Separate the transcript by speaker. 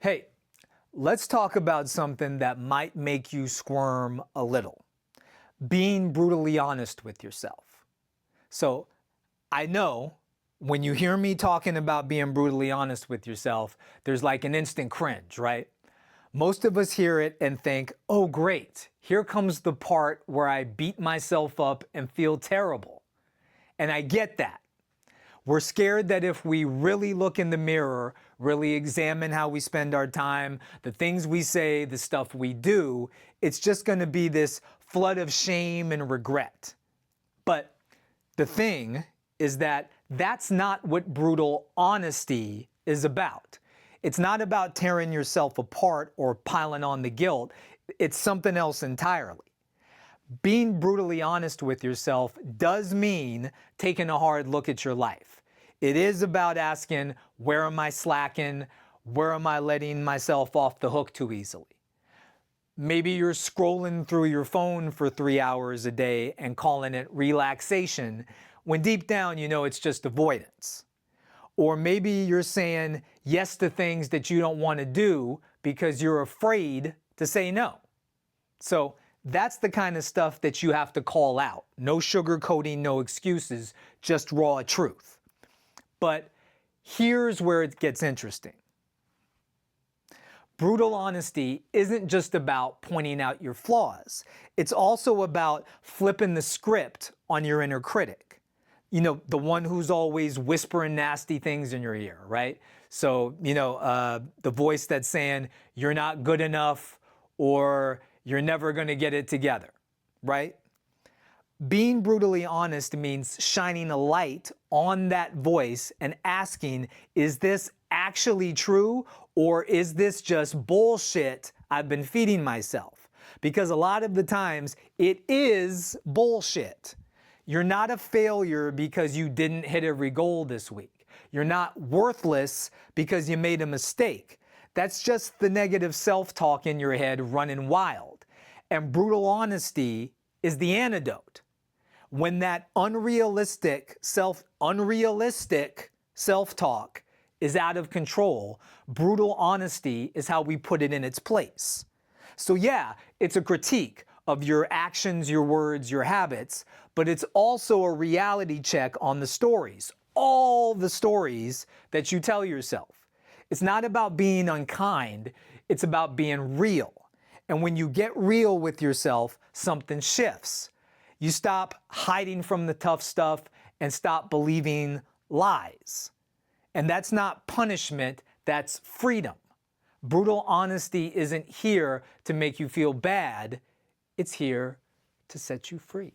Speaker 1: Hey, let's talk about something that might make you squirm a little. Being brutally honest with yourself. So I know when you hear me talking about being brutally honest with yourself, there's like an instant cringe, right? Most of us hear it and think, oh great, here comes the part where I beat myself up and feel terrible. And I get that. We're scared that if we really look in the mirror, really examine how we spend our time, the things we say, the stuff we do, it's just going to be this flood of shame and regret. But the thing is that that's not what brutal honesty is about. It's not about tearing yourself apart or piling on the guilt. It's something else entirely. Being brutally honest with yourself does mean taking a hard look at your life. It is about asking, where am I slacking? Where am I letting myself off the hook too easily? Maybe you're scrolling through your phone for 3 hours a day and calling it relaxation, when deep down you know it's just avoidance. Or maybe you're saying yes to things that you don't want to do because you're afraid to say no. So that's the kind of stuff that you have to call out. No sugarcoating, no excuses, just raw truth. But here's where it gets interesting. Brutal honesty isn't just about pointing out your flaws. It's also about flipping the script on your inner critic. You know, the one who's always whispering nasty things in your ear, right? So, the voice that's saying, you're not good enough, or you're never going to get it together, right? Being brutally honest means shining a light on that voice and asking, is this actually true, or is this just bullshit I've been feeding myself? Because a lot of the times it is bullshit. You're not a failure because you didn't hit every goal this week. You're not worthless because you made a mistake. That's just the negative self-talk in your head running wild. And brutal honesty is the antidote. When that unrealistic self-talk is out of control, brutal honesty is how we put it in its place. So yeah, it's a critique of your actions, your words, your habits, but it's also a reality check on the stories, all the stories that you tell yourself. It's not about being unkind, it's about being real. And when you get real with yourself, something shifts. You stop hiding from the tough stuff and stop believing lies. And that's not punishment, that's freedom. Brutal honesty isn't here to make you feel bad, it's here to set you free.